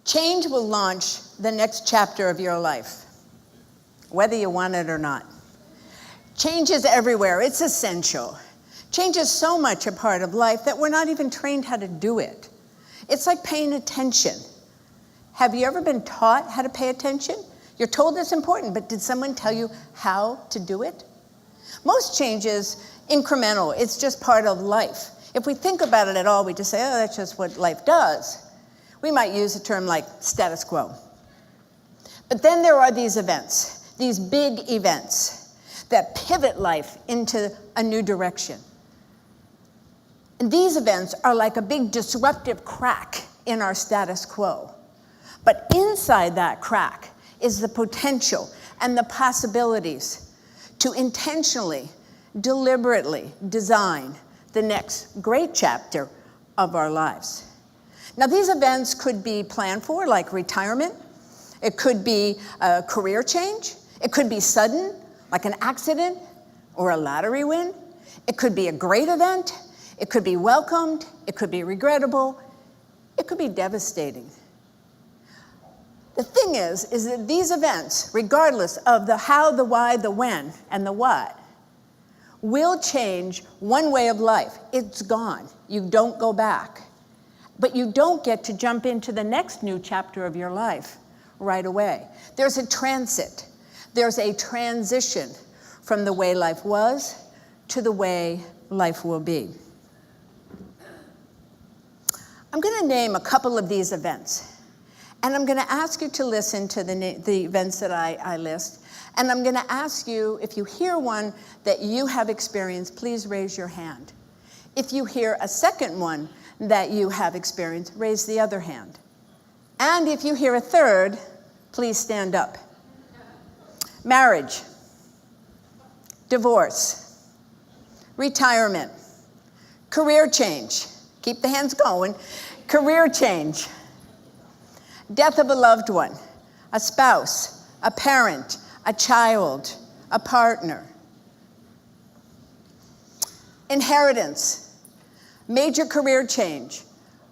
Change will launch the next chapter of your life, whether you want it or not. Change is everywhere. It's essential. Change is so much a part of life that we're not even trained how to do it. It's like paying attention. Have you ever been taught how to pay attention? You're told it's important, but did someone tell you how to do it? Most change is incremental. It's just part of life. If we think about it at all, we just say, oh, that's just what life does. We might use a term like status quo. But then there are these events, these big events that pivot life into a new direction. And these events are like a big disruptive crack in our status quo. But inside that crack is the potential and the possibilities to intentionally, deliberately design the next great chapter of our lives. Now, these events could be planned for, like retirement. It could be a career change. It could be sudden, like an accident or a lottery win. It could be a great event. It could be welcomed. It could be regrettable. It could be devastating. The thing is that these events, regardless of the how, the why, the when, and the what, will change one way of life. It's gone. You don't go back. But you don't get to jump into the next new chapter of your life right away. There's a transit. There's a transition from the way life was to the way life will be. I'm going to name a couple of these events. And I'm going to ask you to listen to the events that I list. And I'm going to ask you, if you hear one that you have experienced, please raise your hand. If you hear a second one that you have experienced, raise the other hand. And if you hear a third, please stand up. Marriage, divorce, retirement, career change. Keep the hands going. Career change. Death of a loved one, a spouse, a parent, a child, a partner. Inheritance, major career change,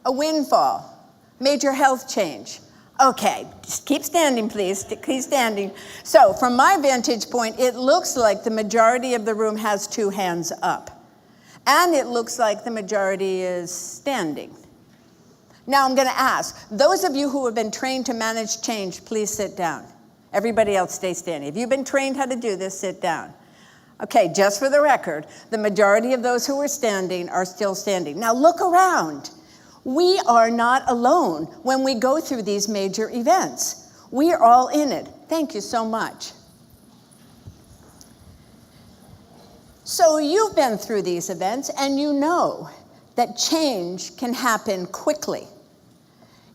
a windfall, major health change. Okay, just keep standing, please. Keep standing. So from my vantage point, it looks like the majority of the room has two hands up. And it looks like the majority is standing. Now I'm going to ask, those of you who have been trained to manage change, please sit down. Everybody else stay standing. If you've been trained how to do this, sit down. Okay, just for the record, the majority of those who are standing are still standing. Now look around. We are not alone when we go through these major events. We are all in it. Thank you so much. So you've been through these events and you know that change can happen quickly.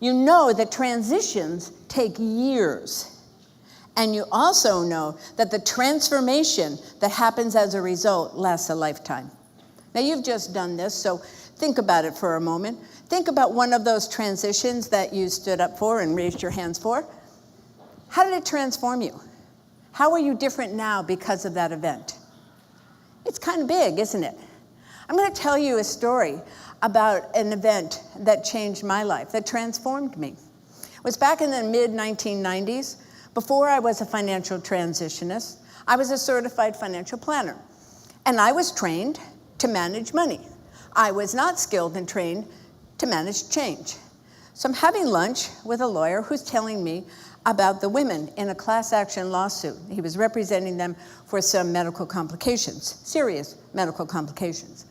You know that transitions take years. And you also know that the transformation that happens as a result lasts a lifetime. Now you've just done this, so think about it for a moment. Think about one of those transitions that you stood up for and raised your hands for. How did it transform you? How are you different now because of that event? It's kind of big, isn't it? I'm going to tell you a story about an event that changed my life, that transformed me. It was back in the mid-1990s. Before I was a financial transitionist, I was a certified financial planner. And I was trained to manage money. I was not skilled and trained to manage change. So I'm having lunch with a lawyer who's telling me about the women in a class action lawsuit. He was representing them for some medical complications, serious medical complications.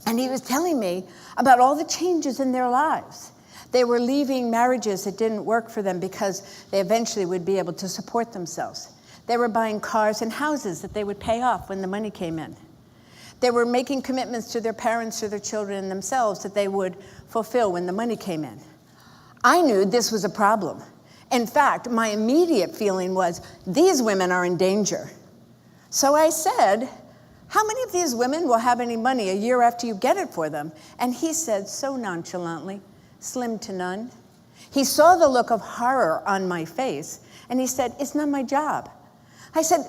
And he was telling me about all the changes in their lives. They were leaving marriages that didn't work for them because they eventually would be able to support themselves. They were buying cars and houses that they would pay off when the money came in. They were making commitments to their parents, to their children, and themselves that they would fulfill when the money came in. I knew this was a problem. In fact, my immediate feeling was, these women are in danger. So I said, how many of these women will have any money a year after you get it for them? And he said so nonchalantly, slim to none. He saw the look of horror on my face, and he said, it's not my job. I said,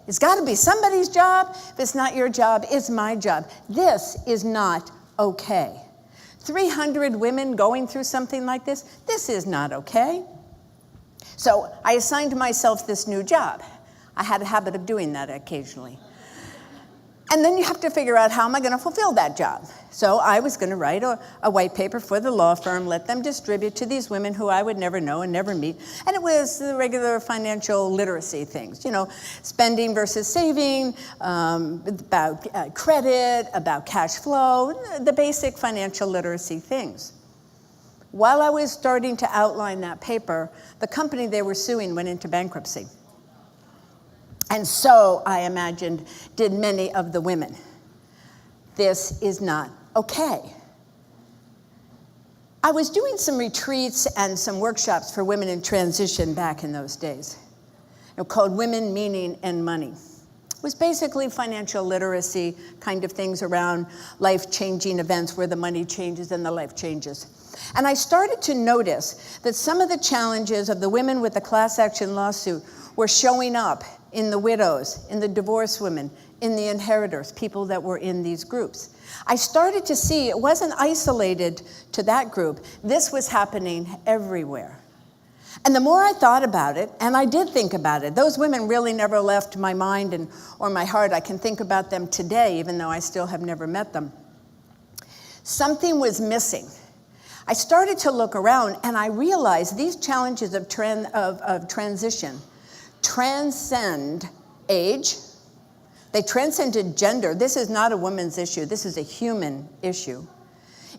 it's got to be somebody's job. If it's not your job, it's my job. This is not okay. 300 women going through something like this? This is not okay. So I assigned myself this new job. I had a habit of doing that occasionally. And then you have to figure out, how am I going to fulfill that job? So I was going to write a white paper for the law firm, let them distribute to these women who I would never know and never meet. And it was the regular financial literacy things, you know, spending versus saving, about credit, about cash flow, the basic financial literacy things. While I was starting to outline that paper, the company they were suing went into bankruptcy. And so, I imagined, did many of the women. This is not okay. I was doing some retreats and some workshops for women in transition back in those days, called Women, Meaning, and Money. It was basically financial literacy kind of things around life-changing events where the money changes and the life changes. And I started to notice that some of the challenges of the women with the class action lawsuit were showing up in the widows, in the divorced women, in the inheritors, people that were in these groups. I started to see it wasn't isolated to that group. This was happening everywhere. And the more I thought about it, and I did think about it, those women really never left my mind or my heart. I can think about them today, even though I still have never met them. Something was missing. I started to look around, and I realized these challenges of transition transcend age. They transcended gender. This is not a woman's issue. This is a human issue.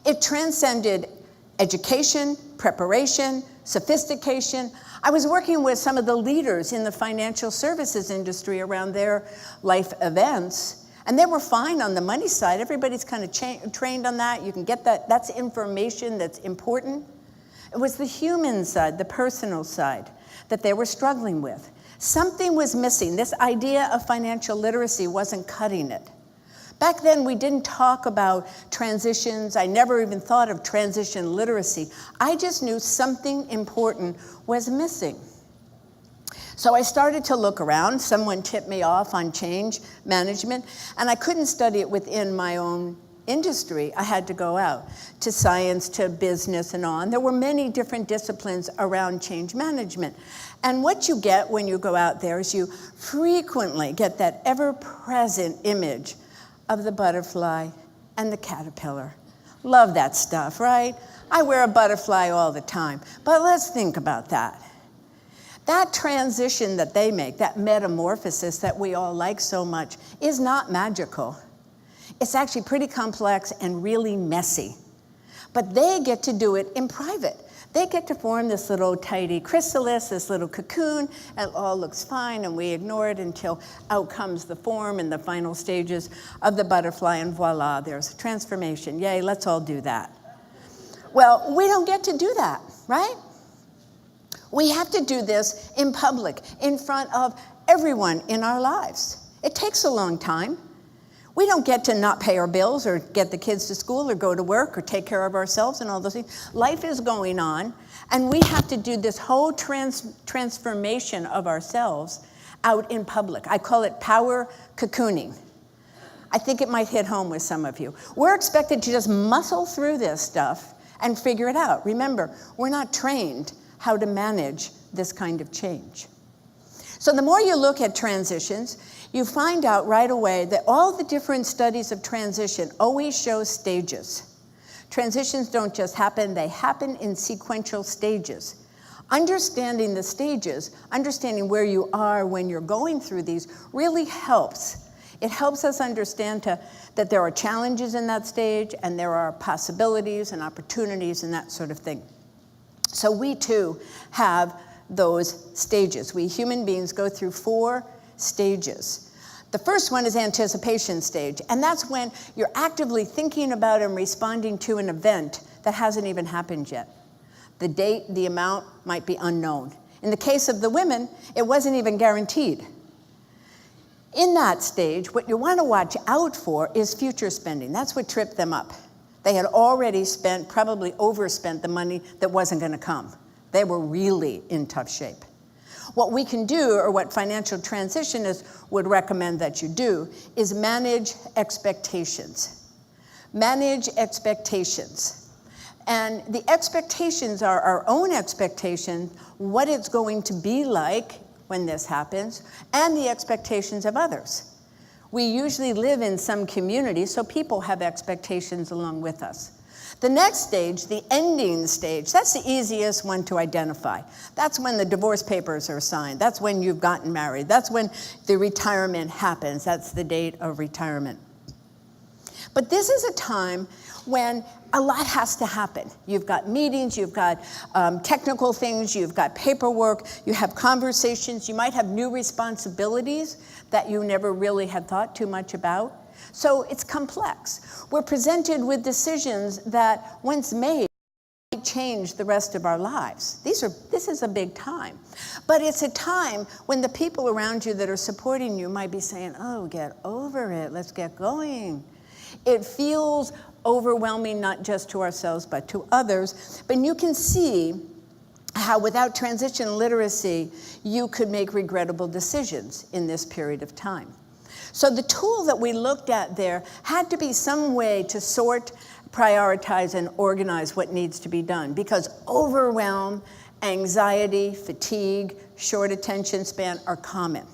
It transcended education, preparation, sophistication. I was working with some of the leaders in the financial services industry around their life events, and they were fine on the money side. Everybody's kind of trained on that. You can get that. That's information that's important. It was the human side, the personal side, that they were struggling with. Something was missing. This idea of financial literacy wasn't cutting it. Back then, we didn't talk about transitions. I never even thought of transition literacy. I just knew something important was missing. So I started to look around. Someone tipped me off on change management, and I couldn't study it within my own industry. I had to go out to science, to business, and on. There were many different disciplines around change management. And what you get when you go out there is you frequently get that ever-present image of the butterfly and the caterpillar. Love that stuff, right? I wear a butterfly all the time. But let's think about that. That transition that they make, that metamorphosis that we all like so much, is not magical. It's actually pretty complex and really messy. But they get to do it in private. They get to form this little tidy chrysalis, this little cocoon, and it all looks fine, and we ignore it until out comes the form and the final stages of the butterfly, and voila, there's a transformation. Yay, let's all do that. Well, we don't get to do that, right? We have to do this in public, in front of everyone in our lives. It takes a long time. We don't get to not pay our bills or get the kids to school or go to work or take care of ourselves and all those things. Life is going on, and we have to do this whole transformation of ourselves out in public. I call it power cocooning. I think it might hit home with some of you. We're expected to just muscle through this stuff and figure it out. Remember, we're not trained how to manage this kind of change. So the more you look at transitions, you find out right away that all the different studies of transition always show stages. Transitions don't just happen, they happen in sequential stages. Understanding the stages, understanding where you are when you're going through these really helps. It helps us understand that there are challenges in that stage, and there are possibilities and opportunities and that sort of thing. So we too have those stages. We human beings go through 4 stages. The first one is anticipation stage, and that's when you're actively thinking about and responding to an event that hasn't even happened yet. The date, the amount might be unknown. In the case of the women, it wasn't even guaranteed. In that stage, what you want to watch out for is future spending. That's what tripped them up. They had already spent, probably overspent the money that wasn't going to come. They were really in tough shape. What we can do, or what financial transitionists would recommend that you do, is manage expectations. Manage expectations. And the expectations are our own expectations, what it's going to be like when this happens, and the expectations of others. We usually live in some community, so people have expectations along with us. The next stage, the ending stage, that's the easiest one to identify. That's when the divorce papers are signed. That's when you've gotten married. That's when the retirement happens. That's the date of retirement. But this is a time when a lot has to happen. You've got meetings, you've got technical things, you've got paperwork, you have conversations, you might have new responsibilities that you never really had thought too much about. So it's complex. We're presented with decisions that, once made, might change the rest of our lives. This is a big time. But it's a time when the people around you that are supporting you might be saying, oh, get over it, let's get going. It feels overwhelming, not just to ourselves, but to others. But you can see how without transition literacy, you could make regrettable decisions in this period of time. So the tool that we looked at there had to be some way to sort, prioritize, and organize what needs to be done, because overwhelm, anxiety, fatigue, short attention span are common.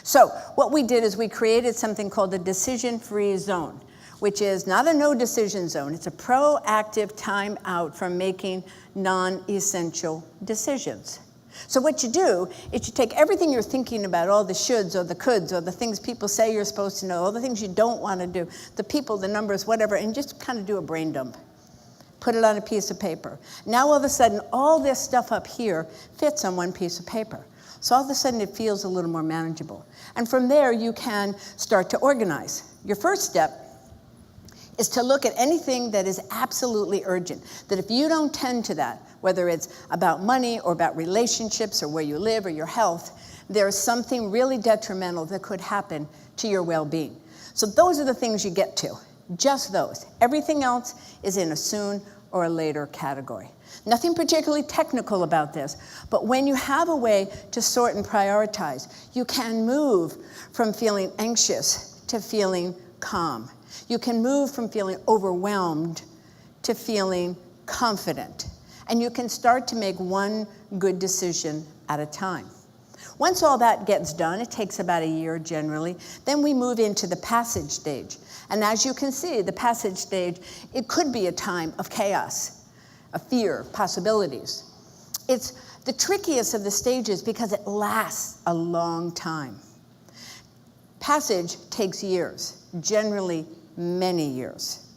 So what we did is we created something called a decision-free zone, which is not a no-decision zone. It's a proactive time out from making non-essential decisions. So what you do is you take everything you're thinking about, all the shoulds or the coulds or the things people say you're supposed to know, all the things you don't want to do, the people, the numbers, whatever, and just kind of do a brain dump. Put it on a piece of paper. Now all of a sudden, all this stuff up here fits on one piece of paper. So all of a sudden it feels a little more manageable. And from there you can start to organize. Your first step is to look at anything that is absolutely urgent, that if you don't tend to that, whether it's about money or about relationships or where you live or your health, there's something really detrimental that could happen to your well-being. So those are the things you get to, just those. Everything else is in a soon or a later category. Nothing particularly technical about this, but when you have a way to sort and prioritize, you can move from feeling anxious to feeling calm. You can move from feeling overwhelmed to feeling confident. And you can start to make one good decision at a time. Once all that gets done, it takes about a year generally, then we move into the passage stage. And as you can see, the passage stage, it could be a time of chaos, of fear, possibilities. It's the trickiest of the stages because it lasts a long time. Passage takes years, generally many years.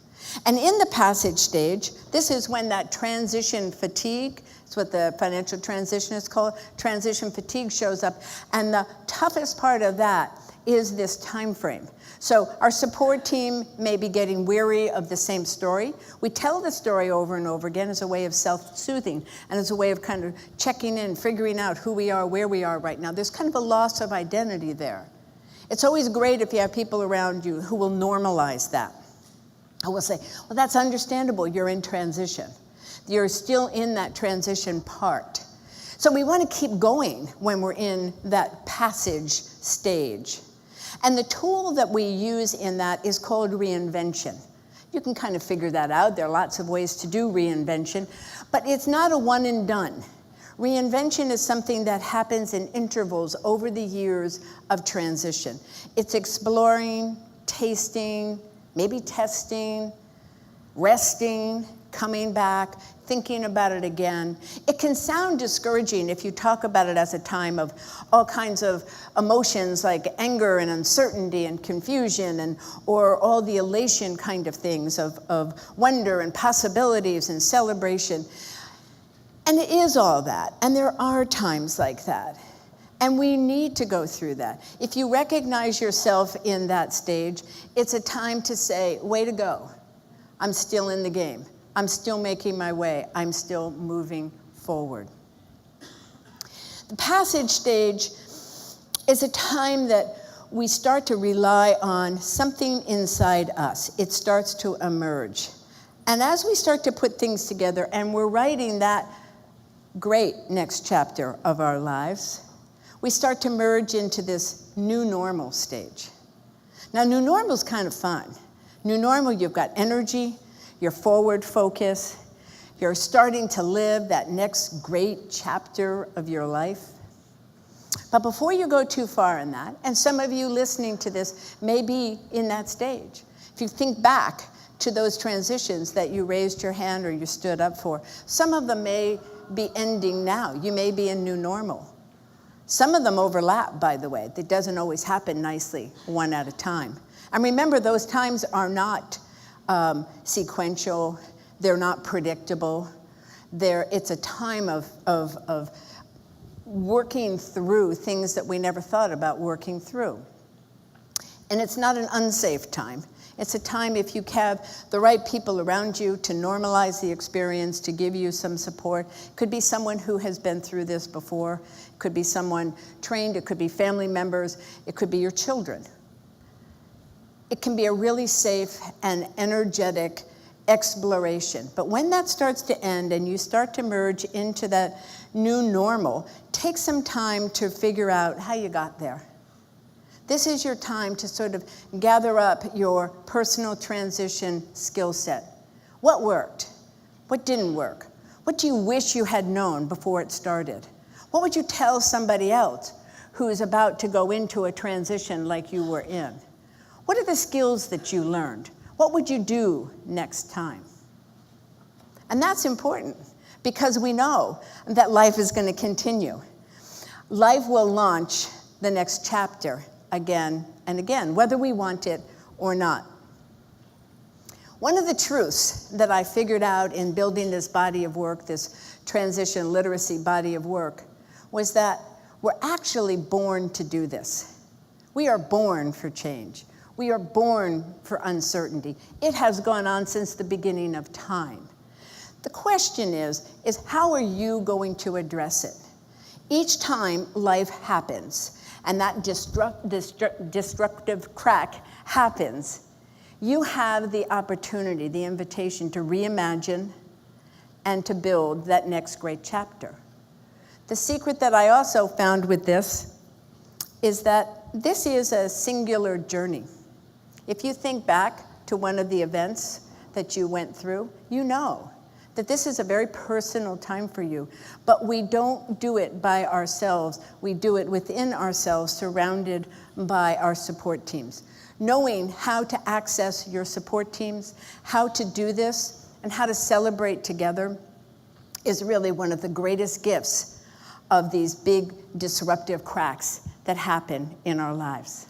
And in the passage stage, this is when that transition fatigue, it's what the financial transitionists call it, transition fatigue shows up. And the toughest part of that is this time frame. So our support team may be getting weary of the same story. We tell the story over and over again as a way of self-soothing and as a way of kind of checking in, figuring out who we are, where we are right now. There's kind of a loss of identity there. It's always great if you have people around you who will normalize that. I will say, well, that's understandable. You're in transition. You're still in that transition part. So we want to keep going when we're in that passage stage. And the tool that we use in that is called reinvention. You can kind of figure that out. There are lots of ways to do reinvention, but it's not a one and done. Reinvention is something that happens in intervals over the years of transition. It's exploring, tasting, maybe testing, resting, coming back, thinking about it again. It can sound discouraging if you talk about it as a time of all kinds of emotions like anger and uncertainty and confusion or all the elation kind of things of wonder and possibilities and celebration. And it is all that, and there are times like that. And we need to go through that. If you recognize yourself in that stage, it's a time to say, way to go. I'm still in the game. I'm still making my way. I'm still moving forward. The passage stage is a time that we start to rely on something inside us. It starts to emerge. And as we start to put things together, and we're writing that great next chapter of our lives, we start to merge into this new normal stage. Now, new normal is kind of fun. New normal, you've got energy, you're forward focused, You're starting to live that next great chapter of your life. But before you go too far in that, and some of you listening to this may be in that stage, if you think back to those transitions that you raised your hand or you stood up for, some of them may be ending now. You may be in new normal. Some of them overlap, by the way. It doesn't always happen nicely, one at a time. And remember, those times are not sequential. They're not predictable. It's a time of working through things that we never thought about working through. And it's not an unsafe time. It's a time, if you have the right people around you to normalize the experience, to give you some support. It could be someone who has been through this before. It could be someone trained. It could be family members. It could be your children. It can be a really safe and energetic exploration. But when that starts to end and you start to merge into that new normal, take some time to figure out how you got there. This is your time to sort of gather up your personal transition skill set. What worked? What didn't work? What do you wish you had known before it started? What would you tell somebody else who is about to go into a transition like you were in? What are the skills that you learned? What would you do next time? And that's important because we know that life is going to continue. Life will launch the next chapter again and again, whether we want it or not. One of the truths that I figured out in building this body of work, this transition literacy body of work, was that we're actually born to do this. We are born for change. We are born for uncertainty. It has gone on since the beginning of time. The question is how are you going to address it? Each time life happens, and that destructive crack happens, you have the opportunity, the invitation to reimagine and to build that next great chapter. The secret that I also found with this is that this is a singular journey. If you think back to one of the events that you went through, you know that this is a very personal time for you. But we don't do it by ourselves. We do it within ourselves, surrounded by our support teams. Knowing how to access your support teams, how to do this, and how to celebrate together is really one of the greatest gifts of these big disruptive cracks that happen in our lives.